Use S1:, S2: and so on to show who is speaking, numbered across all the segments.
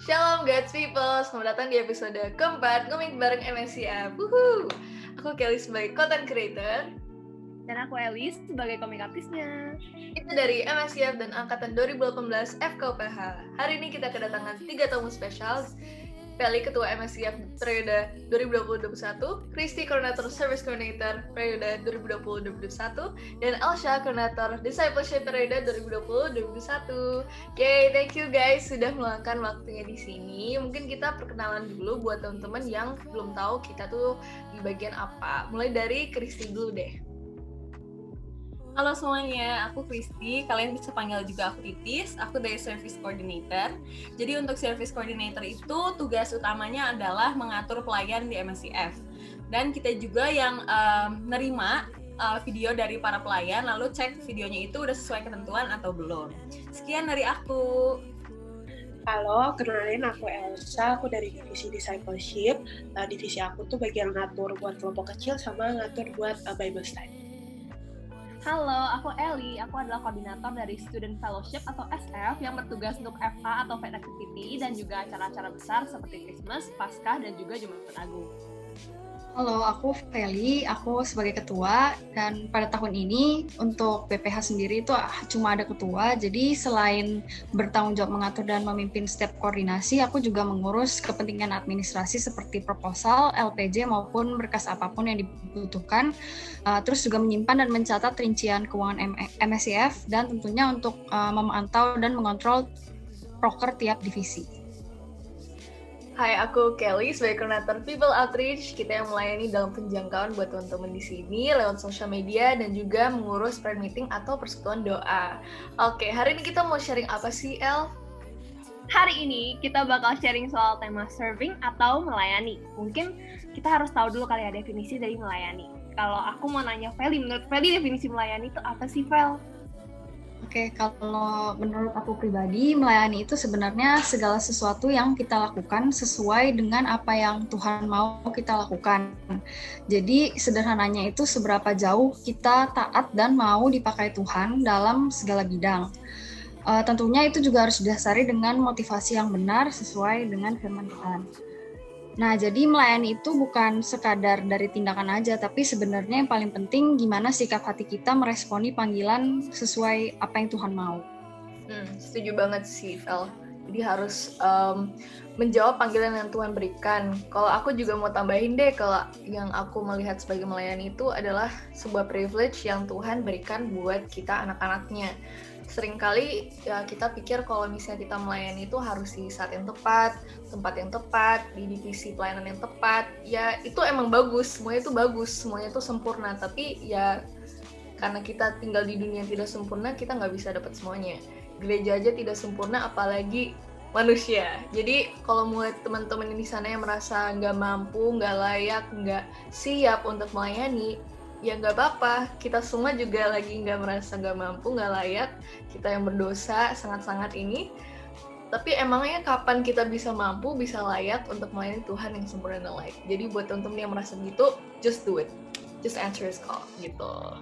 S1: Shalom God's people, selamat datang di episode keempat Ngomik bareng MSCF. Aku Kelly sebagai content creator.
S2: Dan aku Elis sebagai komik artisnya.
S1: Kita dari MSCF dan Angkatan 2018 FKUPH. Hari ini kita kedatangan 3 tamu spesial. Feli, Ketua MSCF periode 2020-2021, Kristi, Koordinator Service Coordinator periode 2020-2021, dan Elsha, Koordinator Discipleship periode 2020-2021. Yay, thank you guys sudah meluangkan waktunya di sini. Mungkin kita perkenalan dulu buat teman-teman yang belum tahu kita tuh di bagian apa. Mulai dari Kristi dulu deh.
S3: Halo semuanya, aku Kristi, kalian bisa panggil juga aku Titis, aku dari Service Coordinator. Jadi untuk Service Coordinator itu tugas utamanya adalah mengatur pelayan di MSCF. Dan kita juga yang nerima video dari para pelayan, lalu cek videonya itu udah sesuai ketentuan atau belum. Sekian dari aku.
S4: Halo, kenalin aku Elsa, aku dari divisi Discipleship. Divisi aku tuh bagian ngatur buat kelompok kecil sama ngatur buat Bible Study.
S2: Halo, aku Eli. Aku adalah koordinator dari Student Fellowship atau SF yang bertugas untuk FA atau Faith Activity dan juga acara-acara besar seperti Christmas, Paskah, dan juga Jumatan Agung.
S5: Halo, aku Feli, aku sebagai ketua, dan pada tahun ini untuk BPH sendiri itu cuma ada ketua, jadi selain bertanggung jawab mengatur dan memimpin step koordinasi, aku juga mengurus kepentingan administrasi seperti proposal, LPJ maupun berkas apapun yang dibutuhkan, terus juga menyimpan dan mencatat rincian keuangan MSCF, dan tentunya untuk memantau dan mengontrol proker tiap divisi.
S1: Hai, aku Kelly sebagai koordinator People Outreach. Kita yang melayani dalam penjangkauan buat teman-teman di sini lewat sosial media dan juga mengurus prayer meeting atau persekutuan doa. Oke, hari ini kita mau sharing apa sih, El?
S2: Hari ini kita bakal sharing soal tema serving atau melayani. Mungkin kita harus tahu dulu kali ya definisi dari melayani. Kalau aku mau nanya Feli, menurut Feli definisi melayani itu apa sih, Fel?
S5: Oke, kalau menurut aku pribadi, melayani itu sebenarnya segala sesuatu yang kita lakukan sesuai dengan apa yang Tuhan mau kita lakukan. Jadi sederhananya itu seberapa jauh kita taat dan mau dipakai Tuhan dalam segala bidang. Tentunya itu juga harus didasari dengan motivasi yang benar sesuai dengan firman Tuhan. Nah, jadi melayani itu bukan sekadar dari tindakan aja, tapi sebenarnya yang paling penting gimana sikap hati kita meresponi panggilan sesuai apa yang Tuhan mau.
S1: Setuju banget sih, Vel. Jadi harus menjawab panggilan yang Tuhan berikan. Kalau aku juga mau tambahin deh, kalau yang aku melihat sebagai melayani itu adalah sebuah privilege yang Tuhan berikan buat kita anak-anaknya. Seringkali ya kita pikir kalau misalnya kita melayani itu harus di saat yang tepat, tempat yang tepat, di divisi pelayanan yang tepat. Ya itu emang bagus, semuanya itu bagus, semuanya itu sempurna. Tapi ya karena kita tinggal di dunia yang tidak sempurna, kita nggak bisa dapat semuanya. Gereja aja tidak sempurna, apalagi manusia. Jadi kalau buat teman-teman di sana yang merasa nggak mampu, nggak layak, nggak siap untuk melayani, ya nggak apa-apa, kita semua juga lagi nggak merasa nggak mampu, nggak layak, kita yang berdosa sangat-sangat ini. Tapi emangnya kapan kita bisa mampu, bisa layak untuk melayani Tuhan yang sempurna dan layak? Jadi buat teman-teman yang merasa begitu, just do it, just answer his call, gitu.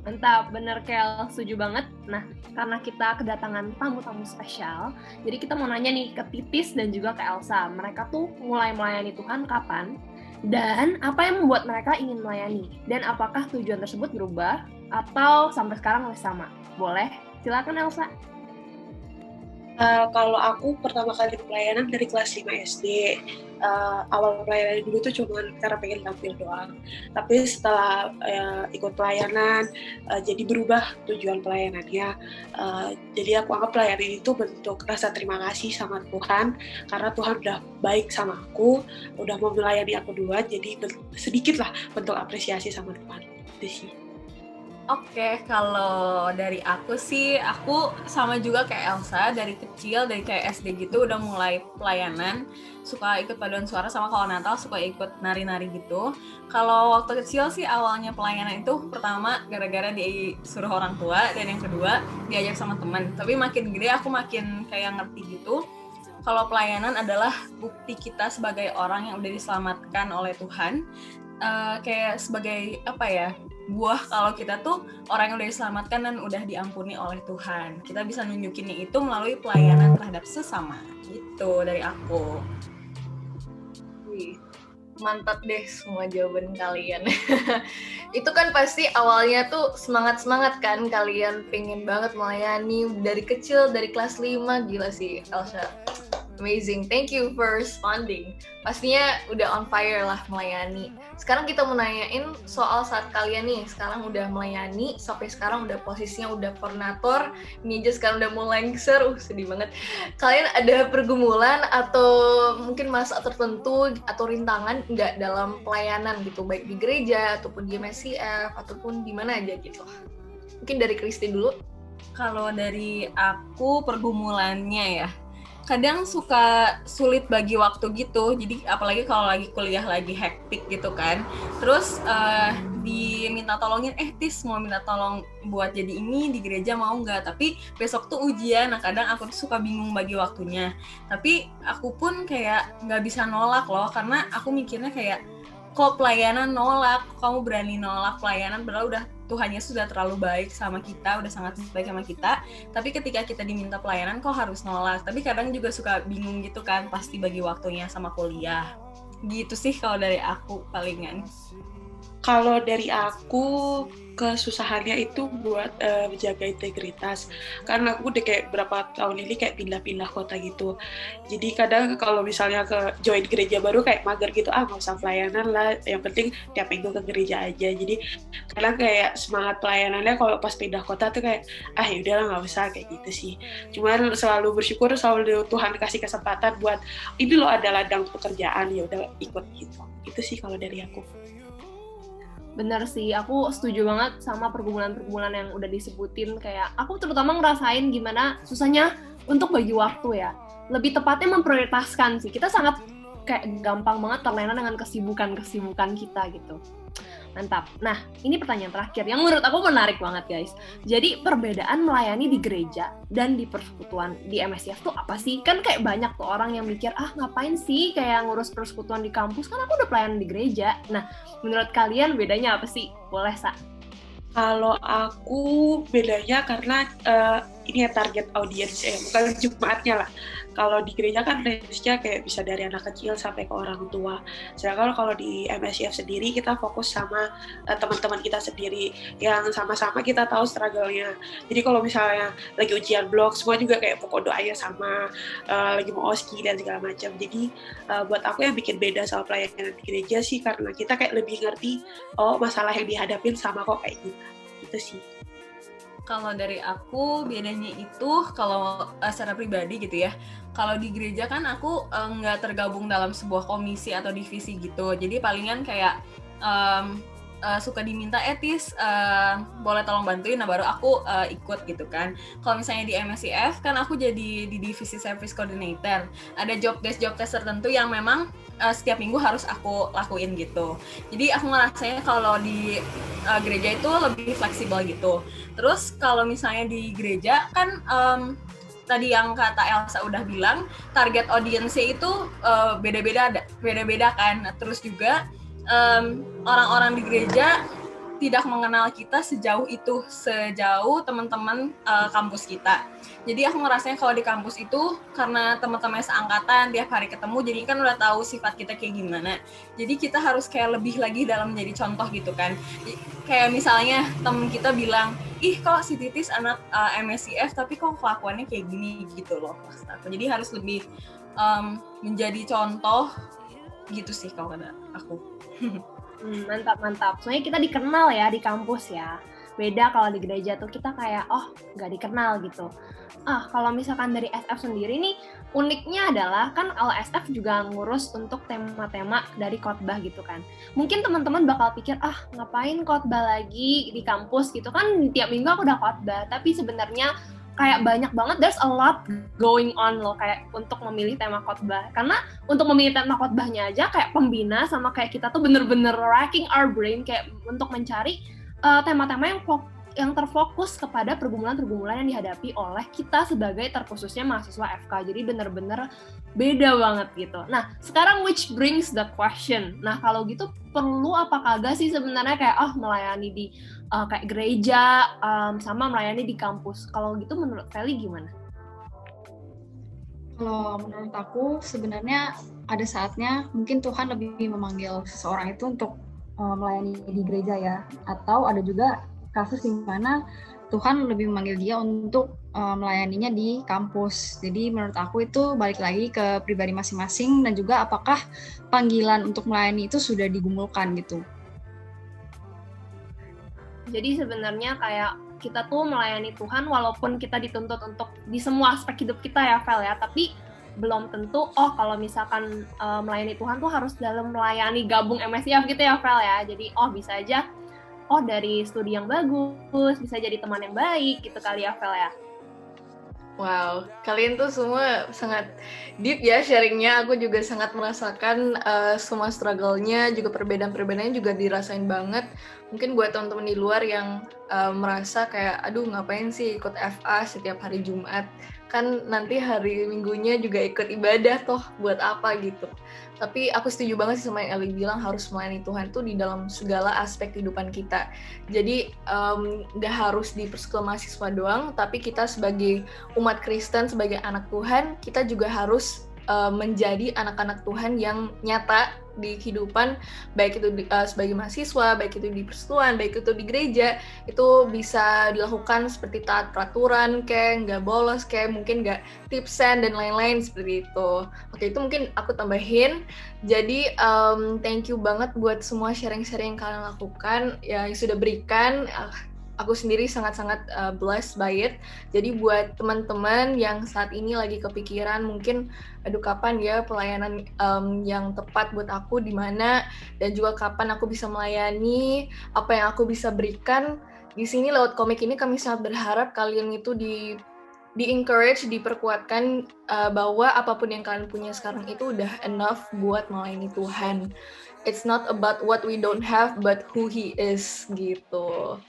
S2: Mantap, bener Kel, setuju banget. Nah, karena kita kedatangan tamu-tamu spesial, jadi kita mau nanya nih ke Titis dan juga ke Elsa. Mereka tuh mulai melayani Tuhan kapan? Dan apa yang membuat mereka ingin melayani? Dan apakah tujuan tersebut berubah? Atau sampai sekarang masih sama? Boleh? Silakan Elsa.
S4: Kalau aku pertama kali pelayanan dari kelas 5 SD. Awal pelayanan dulu tuh cuma karena pengen tampil doang. Tapi setelah ikut pelayanan, jadi berubah tujuan pelayanannya. Jadi aku anggap pelayanan itu bentuk rasa terima kasih sama Tuhan, karena Tuhan udah baik sama aku, udah mau melayani aku duluan, jadi sedikit lah bentuk apresiasi sama Tuhan. Itu sih.
S3: Oke, kalau dari aku sih, aku sama juga kayak Elsa, dari kecil, dari kayak SD gitu udah mulai pelayanan, suka ikut paduan suara, sama kalau Natal suka ikut nari-nari gitu. Kalau waktu kecil sih awalnya pelayanan itu pertama gara-gara disuruh orang tua, dan yang kedua diajak sama teman. Tapi makin gede aku makin kayak ngerti gitu, kalau pelayanan adalah bukti kita sebagai orang yang udah diselamatkan oleh Tuhan, kayak sebagai apa ya, buah kalau kita tuh orang yang udah diselamatkan dan udah diampuni oleh Tuhan. Kita bisa nunjukinnya itu melalui pelayanan terhadap sesama. Gitu dari aku.
S1: Wih, mantap deh semua jawaban kalian. Itu kan pasti awalnya tuh semangat-semangat kan, kalian pengen banget melayani dari kecil, dari kelas 5, gila sih Elsa. Amazing, thank you for responding. Pastinya udah on fire lah melayani. Sekarang kita mau nanyain soal saat kalian nih, sekarang udah melayani, sampai sekarang udah posisinya udah koordinator, ini aja sekarang udah mau lengser, sedih banget. Kalian ada pergumulan atau mungkin masa tertentu atau rintangan nggak dalam pelayanan gitu, baik di gereja, ataupun di MSCF, ataupun di mana aja gitu? Mungkin dari Kristi dulu.
S3: Kalau dari aku pergumulannya ya, kadang suka sulit bagi waktu gitu, jadi apalagi kalau lagi kuliah lagi hektik gitu kan, terus diminta tolongin, Tis mau minta tolong buat jadi ini di gereja mau nggak, tapi besok tuh ujian. Nah kadang aku tuh suka bingung bagi waktunya, tapi aku pun kayak nggak bisa nolak loh, karena aku mikirnya kayak kok pelayanan nolak, kamu berani nolak pelayanan, padahal udah Tuhan Yesus sudah terlalu baik sama kita, udah sangat baik sama kita, tapi ketika kita diminta pelayanan kok harus nolak. Tapi kadang juga suka bingung gitu kan, pasti bagi waktunya sama kuliah. Gitu sih kalau dari aku palingan.
S4: Kalau dari aku, kesusahannya itu buat menjaga integritas. Karena aku udah kayak berapa tahun ini kayak pindah-pindah kota gitu. Jadi kadang kalau misalnya ke join gereja baru kayak mager gitu, nggak usah pelayanan lah, yang penting tiap minggu ke gereja aja. Jadi kadang kayak semangat pelayanannya kalau pas pindah kota tuh kayak, yaudahlah nggak usah, kayak gitu sih. Cuman selalu bersyukur, selalu Tuhan kasih kesempatan buat, ini loh ada ladang pekerjaan, ya udah ikut gitu. Itu sih kalau dari aku.
S2: Bener sih, aku setuju banget sama pergumulan-pergumulan yang udah disebutin. Kayak aku terutama ngerasain gimana susahnya untuk bagi waktu ya. Lebih tepatnya memprioritaskan sih. Kita sangat kayak gampang banget terlena dengan kesibukan-kesibukan kita gitu. Mantap. Nah, ini pertanyaan terakhir yang menurut aku menarik banget guys. Jadi perbedaan melayani di gereja dan di persekutuan di MSCF tuh apa sih? Kan kayak banyak tuh orang yang mikir, ngapain sih kayak ngurus persekutuan di kampus, kan aku udah pelayanan di gereja. Nah, menurut kalian bedanya apa sih? Boleh, Sa?
S4: Kalau aku bedanya karena ini ya target audiens bukan jemaatnya lah. Kalau di gereja kan range-nya kayak bisa dari anak kecil sampai ke orang tua. Sedangkan kalau di MSCF sendiri kita fokus sama teman-teman kita sendiri yang sama-sama kita tahu struggle-nya. Jadi kalau misalnya lagi ujian blog, semua juga kayak pokok doanya sama, lagi mau oski dan segala macam. Jadi buat aku yang bikin beda sama pelayanan di gereja sih karena kita kayak lebih ngerti masalah yang dihadapin sama kok kayak gitu. Itu sih.
S3: Kalau dari aku bedanya itu kalau secara pribadi gitu ya, kalau di gereja kan aku nggak tergabung dalam sebuah komisi atau divisi gitu, jadi palingan kayak suka diminta Tis boleh tolong bantuin, nah baru aku ikut gitu kan. Kalau misalnya di MSCF kan aku jadi di divisi service coordinator, ada job desk tertentu yang memang setiap minggu harus aku lakuin gitu. Jadi aku ngerasanya kalau di gereja itu lebih fleksibel gitu. Terus kalau misalnya di gereja kan tadi yang kata Elsa udah bilang, target audiensnya itu beda-beda kan. Terus juga orang-orang di gereja tidak mengenal kita sejauh teman-teman kampus kita. Jadi aku ngerasanya kalau di kampus itu karena teman-teman seangkatan tiap hari ketemu, jadi kan udah tahu sifat kita kayak gimana. Jadi kita harus kayak lebih lagi dalam menjadi contoh gitu kan. Kayak misalnya temen kita bilang, kok si Titis anak MSCF tapi kok kelakuannya kayak gini gitu loh. Jadi harus lebih menjadi contoh gitu sih kalau kata aku.
S2: Mantap. Soalnya kita dikenal ya di kampus ya. Beda kalau di gereja tuh kita kayak, nggak dikenal gitu. Kalau misalkan dari SF sendiri nih, uniknya adalah kan kalau SF juga ngurus untuk tema-tema dari khotbah gitu kan. Mungkin teman-teman bakal pikir, ngapain khotbah lagi di kampus gitu kan, tiap minggu aku udah khotbah. Tapi sebenarnya kayak banyak banget, there's a lot going on loh kayak untuk memilih tema khotbah. Karena untuk memilih tema khotbahnya aja kayak pembina sama kayak kita tuh bener-bener racking our brain kayak untuk mencari tema-tema yang terfokus kepada pergumulan-pergumulan yang dihadapi oleh kita sebagai terkhususnya mahasiswa FK. Jadi benar-benar beda banget gitu. Nah, sekarang which brings the question. Nah, kalau gitu perlu apa kagak sih sebenarnya kayak melayani di kayak gereja sama melayani di kampus. Kalau gitu menurut Feli gimana?
S5: Kalau menurut aku sebenarnya ada saatnya mungkin Tuhan lebih memanggil seseorang itu untuk melayani di gereja ya. Atau ada juga kasus di mana Tuhan lebih memanggil dia untuk melayaninya di kampus. Jadi menurut aku itu balik lagi ke pribadi masing-masing dan juga apakah panggilan untuk melayani itu sudah digumulkan gitu.
S2: Jadi sebenarnya kayak kita tuh melayani Tuhan walaupun kita dituntut untuk di semua aspek hidup kita ya, Vel ya, tapi belum tentu kalau misalkan melayani Tuhan tuh harus dalam melayani gabung MSIF gitu ya, Vel ya. Jadi bisa aja dari studi yang bagus, bisa jadi teman yang baik gitu kali ya, Vel ya.
S1: Wow, kalian tuh semua sangat deep ya sharingnya. Aku juga sangat merasakan semua struggle-nya, juga perbedaan-perbedaannya juga dirasain banget. Mungkin buat teman-teman di luar yang merasa kayak, aduh ngapain sih ikut FA setiap hari Jumat? Kan nanti hari Minggunya juga ikut ibadah toh, buat apa gitu. Tapi aku setuju banget sih sama yang Eli bilang, harus melayani Tuhan tuh di dalam segala aspek kehidupan kita. Jadi nggak harus di persekutuan mahasiswa doang, tapi kita sebagai umat Kristen, sebagai anak Tuhan, kita juga harus menjadi anak-anak Tuhan yang nyata di kehidupan, baik itu sebagai mahasiswa, baik itu di persekutuan, baik itu di gereja, itu bisa dilakukan seperti taat peraturan, kayak nggak bolos, kayak mungkin nggak tipsen dan lain-lain seperti itu. Oke, itu mungkin aku tambahin. Jadi thank you banget buat semua sharing-sharing yang kalian lakukan, yang sudah berikan. Aku sendiri sangat-sangat blessed by it. Jadi buat teman-teman yang saat ini lagi kepikiran mungkin, aduh kapan ya pelayanan yang tepat buat aku di mana, dan juga kapan aku bisa melayani, apa yang aku bisa berikan. Di sini lewat komik ini kami sangat berharap kalian itu di-encourage, diperkuatkan bahwa apapun yang kalian punya sekarang itu udah enough buat melayani Tuhan. It's not about what we don't have, but who He is gitu.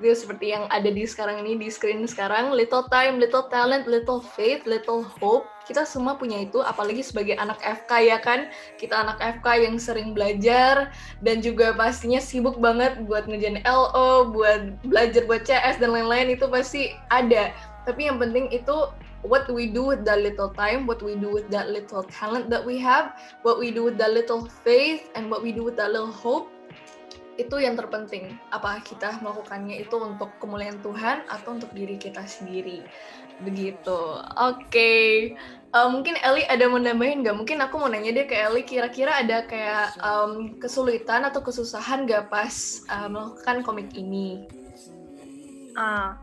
S1: Itu seperti yang ada di sekarang ini, di screen sekarang, little time, little talent, little faith, little hope. Kita semua punya itu, apalagi sebagai anak FK ya kan. Kita anak FK yang sering belajar, dan juga pastinya sibuk banget buat ngerjain LO, buat belajar buat CS, dan lain-lain itu pasti ada. Tapi yang penting itu, what we do with that little time, what we do with that little talent that we have, what we do with that little faith, and what we do with that little hope, itu yang terpenting. Apa kita melakukannya itu untuk kemuliaan Tuhan atau untuk diri kita sendiri, begitu. Oke. Mungkin Eli ada mau nambahin nggak? Mungkin aku mau nanya deh ke Eli, kira-kira ada kayak kesulitan atau kesusahan nggak pas melakukan komik ini?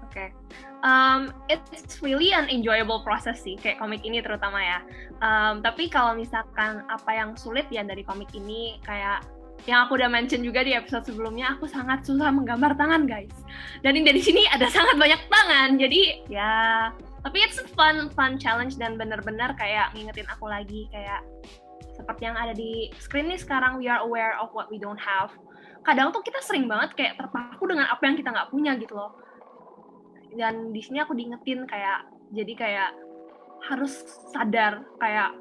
S2: Oke. It's really an enjoyable process sih, kayak komik ini terutama ya. Tapi kalau misalkan apa yang sulit ya dari komik ini, kayak yang aku udah mention juga di episode sebelumnya, aku sangat susah menggambar tangan, guys. Dan dari sini ada sangat banyak tangan, jadi ya. Tapi it's a fun challenge, dan benar-benar kayak ngingetin aku lagi kayak seperti yang ada di screen nih sekarang, we are aware of what we don't have. Kadang tuh kita sering banget kayak terpaku dengan apa yang kita nggak punya gitu loh. Dan di sini aku diingetin kayak, jadi kayak harus sadar kayak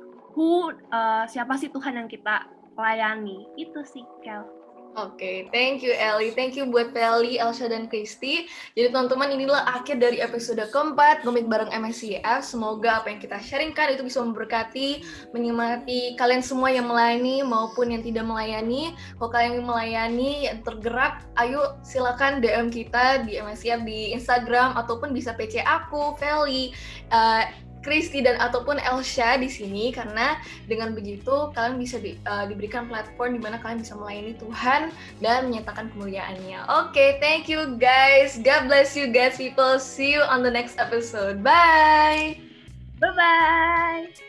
S2: siapa sih Tuhan yang kita layani. Itu sih, Kel.
S1: Oke, thank you Eli, thank you buat Feli, Elsha, dan Kristi. Jadi teman-teman, inilah akhir dari episode keempat Komik bareng MSIF. Semoga apa yang kita sharingkan itu bisa memberkati, menyemangati kalian semua yang melayani maupun yang tidak melayani. Kalau kalian yang melayani, yang tergerak, ayo silakan DM kita di MSIF di Instagram, ataupun bisa PC aku, Feli, Kristi, dan ataupun Elsha di sini, karena dengan begitu kalian bisa diberikan platform di mana kalian bisa melayani Tuhan dan menyatakan kemuliaannya. Oke, thank you guys. God bless you guys people. See you on the next episode. Bye.
S2: Bye-bye.